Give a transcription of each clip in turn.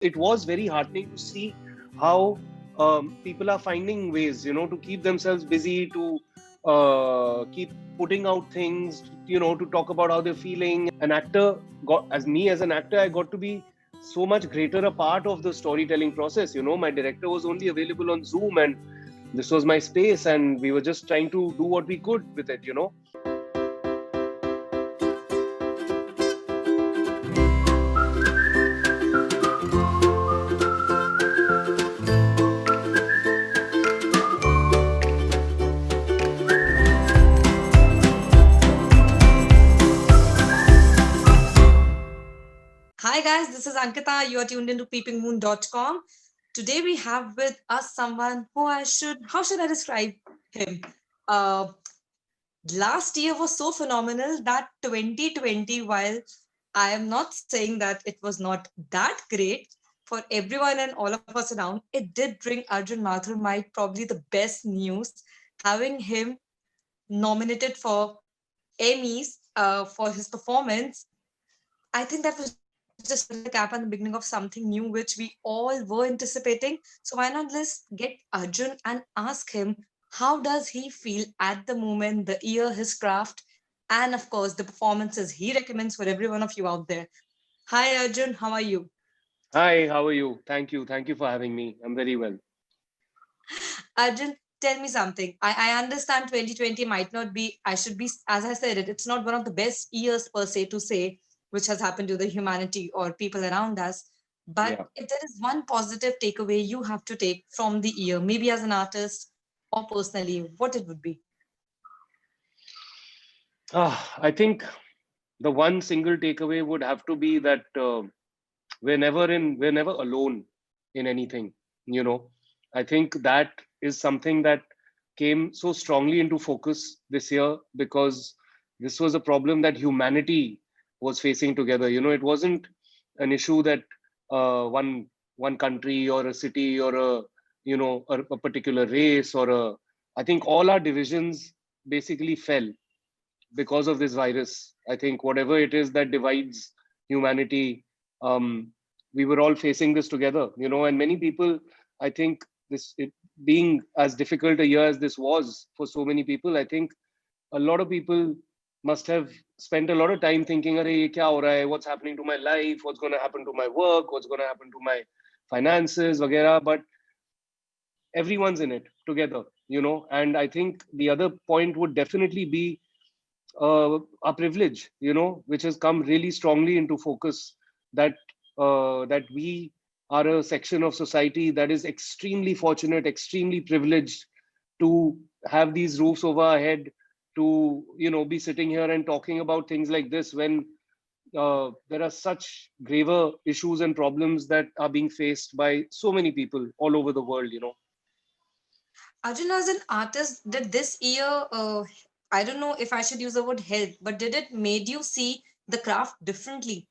It was very heartening to see how people are finding ways, to keep themselves busy, to keep putting out things, to talk about how they're feeling. An actor as an actor, I got to be so much greater a part of the storytelling process. My director was only available on Zoom, and this was my space, and we were just trying to do what we could with it. Hi guys, this is Ankita. You are tuned into PeepingMoon.com. Today we have with us someone who how should I describe him? Uh, Last year was so phenomenal that 2020, while I am not saying that it was not that great for everyone and all of us around, it did bring Arjun Mathur might probably the best news, having him nominated for Emmys for his performance. I think that was just like a cap and the beginning of something new, which we all were anticipating. So why not let's get Arjun and ask him how does he feel at the moment, the year, his craft, and of course the performances he recommends for every one of you out there. Hi Arjun, how are you? Hi, how are you? Thank you for having me. I'm very well. Arjun, tell me something. I understand 2020 might not be, I should be, as I said it's not one of the best years per se to say, which has happened to the humanity or people around us. But Yeah. if there is one positive takeaway you have to take from the year, maybe as an artist or personally, what it would be? I think the one single takeaway would have to be that we're never alone in anything. You know, I think that is something that came so strongly into focus this year because this was a problem that humanity was facing together. It wasn't an issue that one country or a city or a particular race or a. I think all our divisions basically fell because of this virus. I think whatever it is that divides humanity, we were all facing this together, and many people, I think, it being as difficult a year as this was for so many people, I think a lot of people must have spent a lot of time thinking, Arey, ye kya ho raha hai? What's happening to my life? What's going to happen to my work? What's going to happen to my finances, vagera? But everyone's in it together, and I think the other point would definitely be our privilege, which has come really strongly into focus. That we are a section of society that is extremely fortunate, extremely privileged to have these roofs over our head, to be sitting here and talking about things like this when there are such graver issues and problems that are being faced by so many people all over the world. Arjun, as an artist, did this year, I don't know if I should use the word help, but did it made you see the craft differently?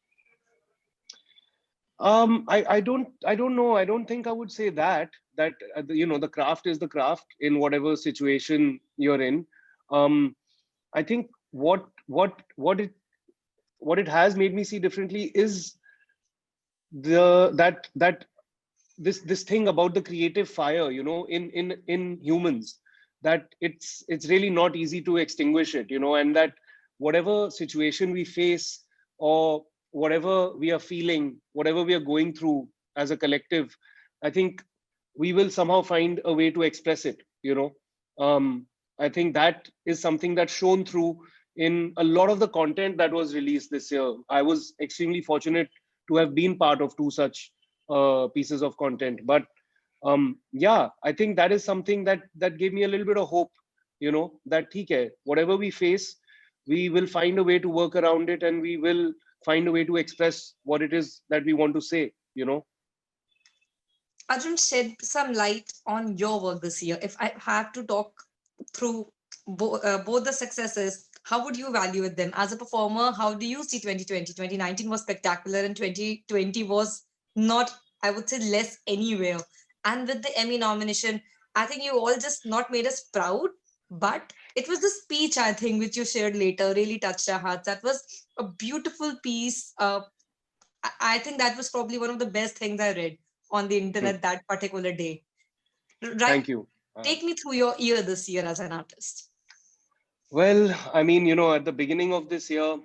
I don't know. I don't think I would say that the craft is the craft in whatever situation you're in. Um, I think what it has made me see differently is the that this thing about the creative fire, in humans, that it's really not easy to extinguish it, and that whatever situation we face or whatever we are feeling, whatever we are going through as a collective, I think we will somehow find a way to express it. I think that is something that's shown through in a lot of the content that was released this year. I was extremely fortunate to have been part of two such pieces of content. But yeah, I think that is something that gave me a little bit of hope. That theek hai, whatever we face, we will find a way to work around it, and we will find a way to express what it is that we want to say. Arjun, shed some light on your work this year. If I have to talk through both the successes, how would you evaluate them? As a performer, how do you see 2020? 2019 was spectacular and 2020 was not, I would say, less anywhere. And with the Emmy nomination, I think you all just not made us proud, but it was the speech, I think, which you shared later, really touched our hearts. That was a beautiful piece. I think that was probably one of the best things I read on the Hmm. internet that particular day. Right? Thank you. Take me through your year this year as an artist. Well, I mean, at the beginning of this year,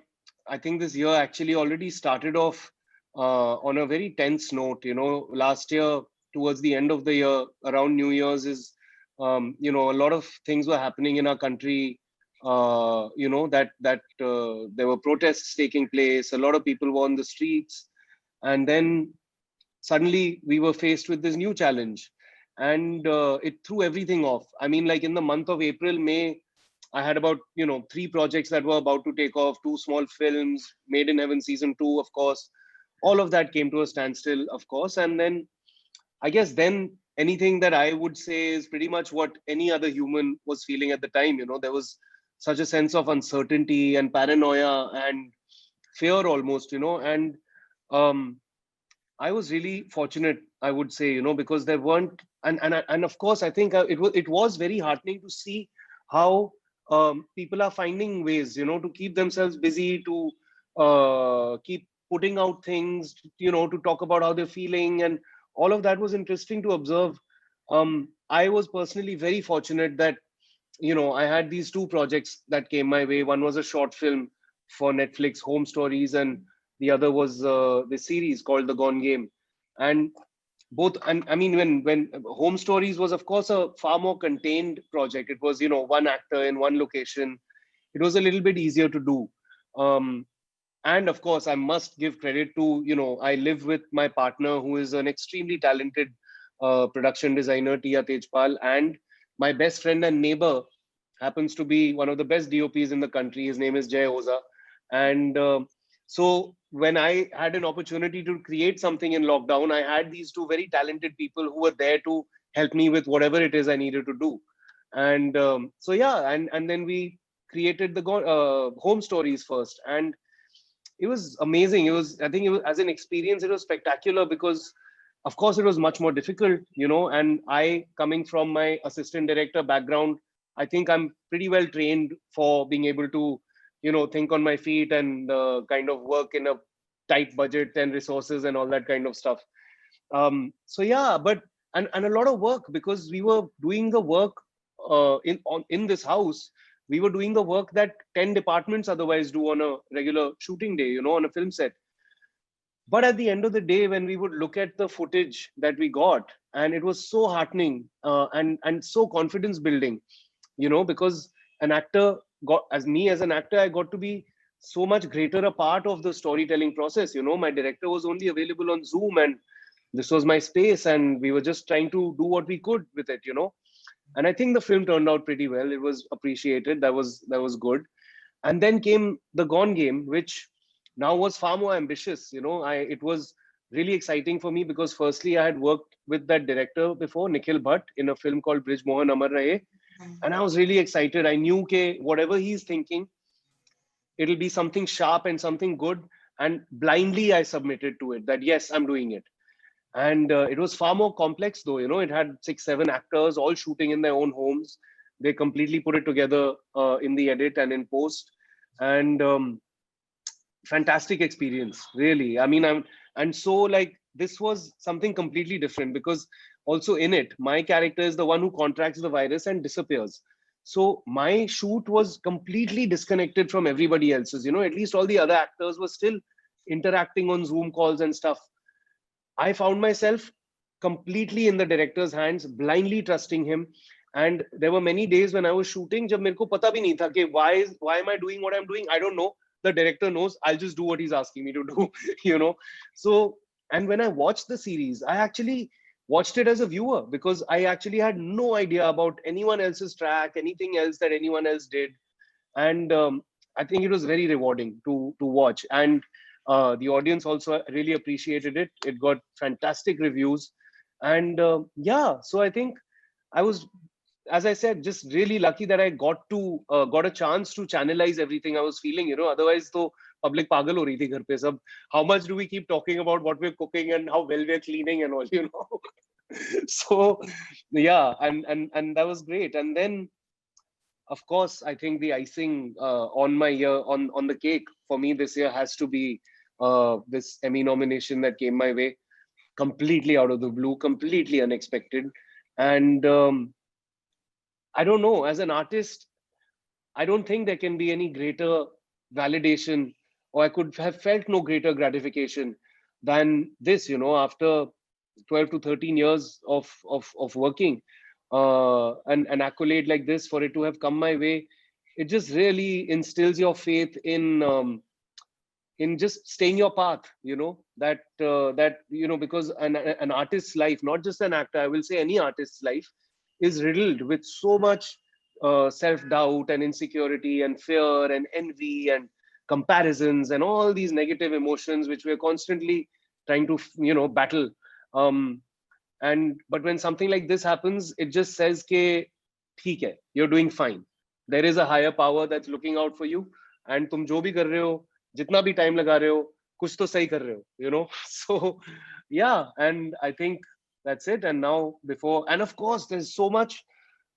I think this year actually already started off on a very tense note. Last year, towards the end of the year, around New Year's, a lot of things were happening in our country. That there were protests taking place. A lot of people were on the streets, and then suddenly we were faced with this new challenge, and it threw everything off. I mean, like in the month of April, May, I had about three projects that were about to take off, two small films, Made in Heaven season 2, of course. All of that came to a standstill, of course. And then I guess then anything that I would say is pretty much what any other human was feeling at the time. There was such a sense of uncertainty and paranoia and fear almost. And um, I was really fortunate, I would say, because there weren't, and of course, I think it was very heartening to see how people are finding ways, to keep themselves busy, to keep putting out things, to talk about how they're feeling, and all of that was interesting to observe. I was personally very fortunate that I had these two projects that came my way. One was a short film for Netflix, Home Stories, and the other was the series called The Gone Game. And both, and I mean, when Home Stories was, of course, a far more contained project. It was one actor in one location. It was a little bit easier to do. Um, and of course, I must give credit to I live with my partner, who is an extremely talented production designer, Tia Tejpal, and my best friend and neighbor happens to be one of the best DOPs in the country. His name is Jay Oza. And so when I had an opportunity to create something in lockdown, I had these two very talented people who were there to help me with whatever it is I needed to do. And so yeah, and then we created the Home Stories first, and it was amazing. I think, as an experience, it was spectacular because, of course, it was much more difficult, and I, coming from my assistant director background, I think I'm pretty well trained for being able to, think on my feet and kind of work in a tight budget and resources and all that kind of stuff. So yeah, but and a lot of work, because we were doing the work in this house. We were doing the work that 10 departments otherwise do on a regular shooting day, on a film set. But at the end of the day, when we would look at the footage that we got, and it was so heartening, and so confidence building, because an actor got, as me as an actor, I got to be so much greater a part of the storytelling process. My director was only available on Zoom, and this was my space, and we were just trying to do what we could with it. And I think the film turned out pretty well. It was appreciated. That was good. And then came The Gone Game, which now was far more ambitious. It was really exciting for me because, firstly, I had worked with that director before, Nikhil Bhatt, in a film called Brij Mohan Amar Rahe, and I was really excited. I knew ke whatever he's thinking, it'll be something sharp and something good. And blindly, I submitted to it that yes, I'm doing it. And it was far more complex, though. It had 6 7 actors all shooting in their own homes. They completely put it together in the edit and in post. And fantastic experience, really. I mean, and so, like, this was something completely different, because also in it, my character is the one who contracts the virus and disappears. So my shoot was completely disconnected from everybody else's. At least all the other actors were still interacting on Zoom calls and stuff. I found myself completely in the director's hands, blindly trusting him. And there were many days when I was shooting, जब मेरे को पता भी नहीं था कि why am I doing what I'm doing? I don't know. The director knows. I'll just do what he's asking me to do. you know. So, and when I watched the series, I actually watched it as a viewer, because I actually had no idea about anyone else's track, anything else that anyone else did. And I think it was very rewarding to watch. And the audience also really appreciated it. It got fantastic reviews. And yeah, so I think I was, as I said, just really lucky that I got a chance to channelize everything I was feeling. Otherwise, तो public pagal ho rahi thi ghar pe sab. How much do we keep talking about what we're cooking and how well we're cleaning and all. So yeah, and that was great. And then, of course, I think the icing on my year, on the cake for me this year, has to be this Emmy nomination that came my way, completely out of the blue, completely unexpected. And I don't know, as an artist, I don't think there can be any greater validation, or I could have felt no greater gratification than this, after 12 to 13 years of working, an accolade like this, for it to have come my way, it just really instills your faith in just staying your path, because an artist's life, not just an actor, I will say any artist's life, is riddled with so much self doubt and insecurity and fear and envy and comparisons and all these negative emotions which we're constantly trying to battle. Um, and but when something like this happens, it just says ke theek hai, you're doing fine. There is a higher power that's looking out for you, and तुम जो भी कर रहे हो, जितना भी time लगा रहे हो, कुछ तो सही कर रहे हो, so yeah. And I think that's it. And now, before, and of course, there's so much,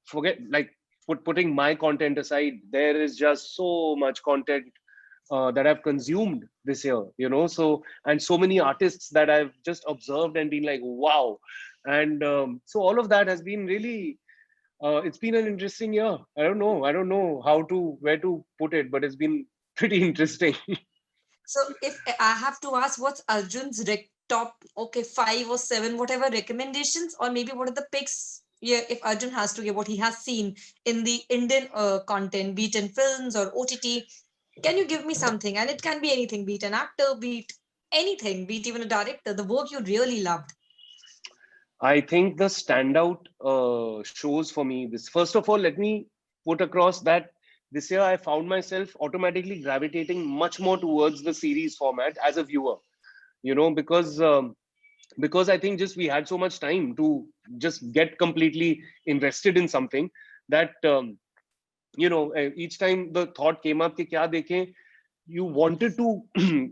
forget, like, putting my content aside, there is just so much content that I've consumed this year, so, and so many artists that I've just observed and been like, wow. And so all of that has been really, it's been an interesting year. I don't know where to put it, but it's been pretty interesting. So if I have to ask, what's Arjun's top, okay, 5 or 7, whatever recommendations, or maybe what are the picks? Yeah, if Arjun has to give what he has seen in the Indian content, be it in films or OTT, can you give me something? And it can be anything, be it an actor, be it anything, be it even a director, the work you really loved. I think the standout shows for me, this, first of all, let me put across that this year I found myself automatically gravitating much more towards the series format as a viewer, because I think just we had so much time to just get completely invested in something that each time the thought came up कि क्या देखें, you wanted to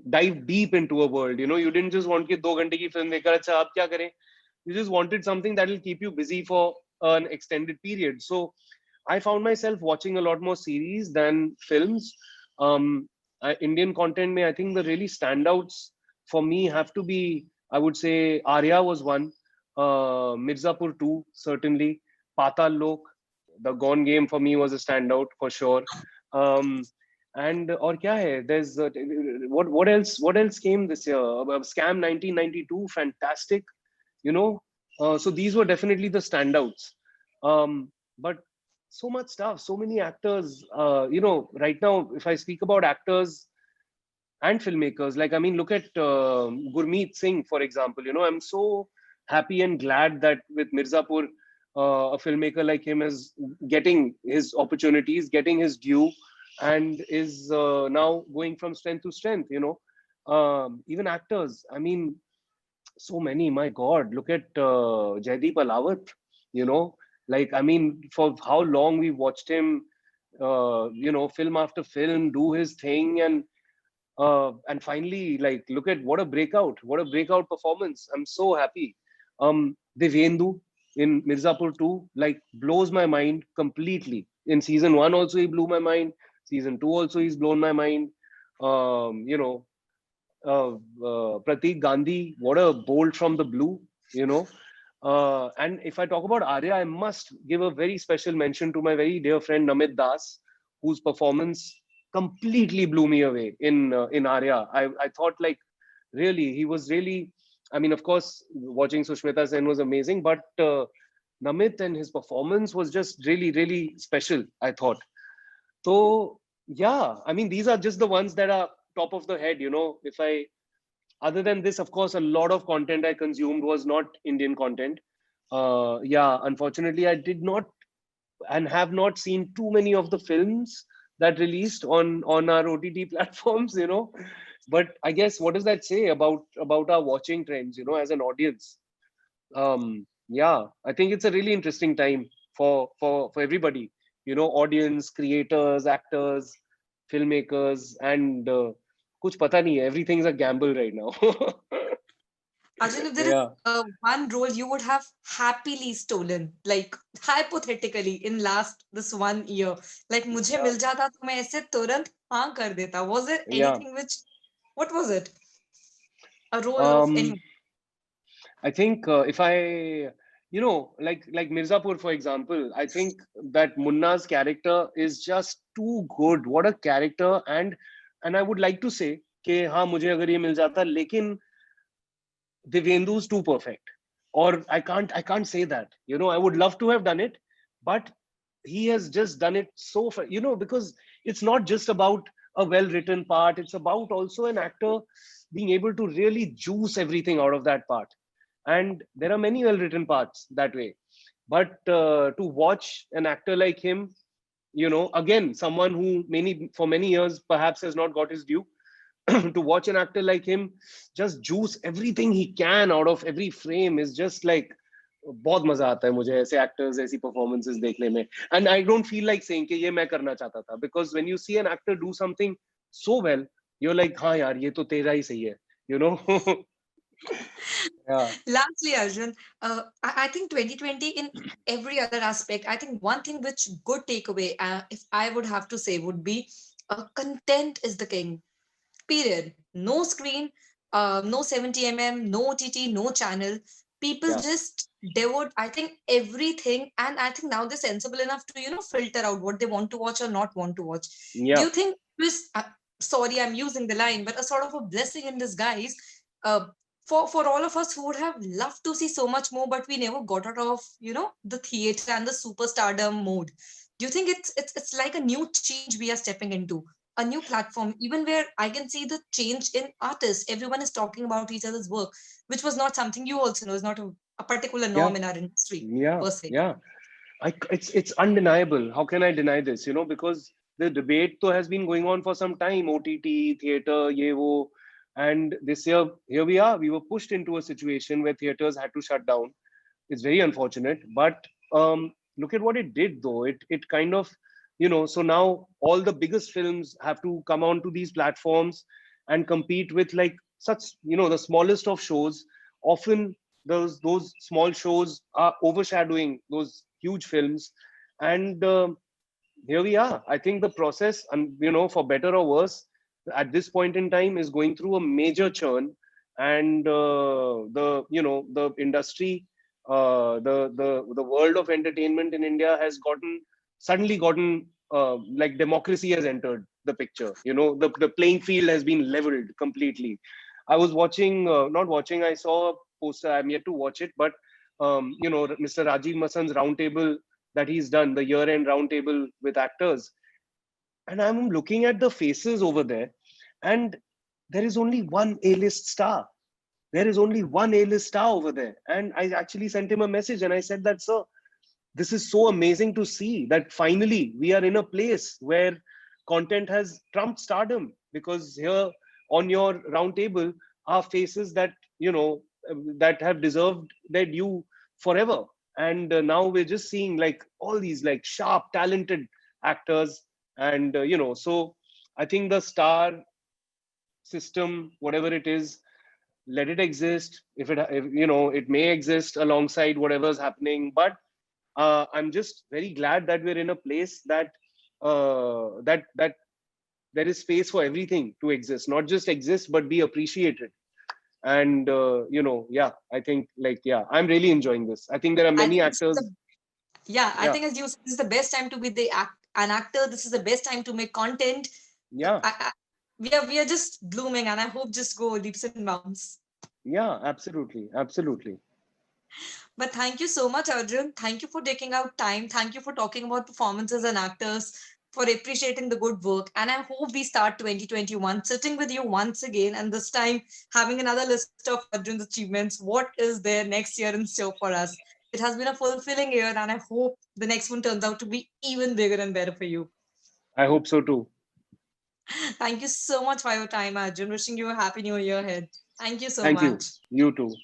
dive deep into a world. You didn't just want कि 2 घंटे की film देखकर अच्छा आप क्या करें. You just wanted something that will keep you busy for an extended period. So I found myself watching a lot more series than films. Indian content may, I think, the really standouts for me have to be, I would say, Arya was one, Mirzapur 2 certainly, Patal Lok, the Gone Game for me was a standout for sure. And or kya hai, there's what else came this year? Scam 1992, fantastic, you know so these were definitely the standouts. But so much stuff, so many actors, right now, if I speak about actors and filmmakers, like, I mean, look at Gurmeet Singh, for example. I'm so happy and glad that with Mirzapur, a filmmaker like him is getting his opportunities, getting his due, and is now going from strength to strength. Even actors, I mean, so many. My God, look at Jaideep Alawat. You know, like, I mean, for how long we watched him, film after film, do his thing, and finally, like, look at what a breakout performance. I'm so happy. Devyendu in Mirzapur 2, like, blows my mind completely. In season 1 also he blew my mind. Season 2 also he's blown my mind. Um, you know, Pratik Gandhi, what a bolt from the blue, you know. And if I talk about Arya, I must give a very special mention to my very dear friend Namit Das, whose performance completely blew me away in Arya. I thought, like, really, he was really. I mean, of course, watching Sushmita Sen was amazing, but Namit and his performance was just really, really special, I thought. So yeah, I mean, these are just the ones that are top of the head. If I Other than this, of course, a lot of content I consumed was not Indian content. Yeah, unfortunately, I did not and have not seen too many of the films that released on our OTT platforms. But I guess, what does that say about our watching trends? As an audience. Yeah, I think it's a really interesting time for everybody. Audience, creators, actors, filmmakers, and kuch pata nahi hai. Everything's a gamble right now. Arjun, if there is Yeah, one role you would have happily stolen, like hypothetically in last this 1 year, like मुझे yeah, मिल जाता तो मैं ऐसे तुरंत हाँ कर देता. Was there yeah. anything which, what was it? A role of um any. I think if I, like Mirzapur, for example, I think that Munna's character is just too good. What a character! And I would like to say कि हाँ मुझे अगर ये मिल जाता, लेकिन Divendu's too perfect. Or I can't say that. I would love to have done it, but he has just done it so because it's not just about a well-written part. It's about also an actor being able to really juice everything out of that part. And there are many well-written parts that way. But to watch an actor like him, again, someone who many for many years perhaps has not got his due, to watch an actor like him just juice everything he can out of every frame is just like बहुत मजा आता है मुझे ऐसे actors ऐसी performances देखने में and I don't feel like saying कि ये मैं करना चाहता था because when you see an actor do something so well you are like हाँ यार ये तो तेरा ही सही है you know yeah Lastly, Arjun, I think 2020 in every other aspect, I think one thing which good takeaway, if I would have to say, would be content is the king. Period. No screen, no 70 no OTT, no channel. People या just devote, I think, everything. And I think now they're sensible enough to, filter out what they want to watch or not want to watch. Do या you think this, sorry, I'm using the line, but a sort of a blessing in disguise uh, for all of us who would have loved to see so much more, but we never got out of, the theater and the superstardom mode. Do you think it's like a new change we are stepping into? A new platform, even where I can see the change in artists. Everyone is talking about each other's work, which was not something you also know is not a particular या norm in our industry या per se. या it's undeniable. How can I deny this? Because the debate though has been going on for some time. OTT, theater, ye wo, and this year here we are. We were pushed into a situation where theaters had to shut down. It's very unfortunate, but look at what it did though. It kind of so now all the biggest films have to come onto these platforms and compete with like such the smallest of shows. Often those small shows are overshadowing those huge films, and here we are. I think the process, and for better or worse, at this point in time is going through a major churn, and the industry, the world of entertainment in India has suddenly gotten like democracy has entered the picture. The playing field has been leveled completely. I was watching, not watching. I saw a poster. I'm yet to watch it, but Mr. Rajiv Masan's roundtable that he's done, the year-end roundtable with actors, and I'm looking at the faces over there, and there is only one A-list star. There is only one A-list star over there, and I actually sent him a message and I said that, sir, this is so amazing to see that finally we are in a place where content has trumped stardom, because here on your round table are faces that that have deserved their due forever, and now we're just seeing like all these like sharp talented actors, and so I think the star system, whatever it is, let it exist. If it may exist alongside whatever's happening, but I'm just very glad that we're in a place that there is space for everything to exist, not just exist but be appreciated. And yeah, I think like yeah, I'm really enjoying this. I think there are I many think this is actors. the Yeah, I Yeah, think as you said, this is the best time to be an actor. This is the best time to make content. yeah, We are just blooming, and I hope just go leaps and bounds. yeah, absolutely, absolutely. But thank you so much, Arjun. Thank you for taking out time. Thank you for talking about performances and actors, for appreciating the good work. And I hope we start 2021 sitting with you once again, and this time having another list of Arjun's achievements. What is there next year in store for us? It has been a fulfilling year, and I hope the next one turns out to be even bigger and better for you. I hope so too. Thank you so much for your time, Arjun. Wishing you a happy new year ahead. Thank you so Thank you. much. You too.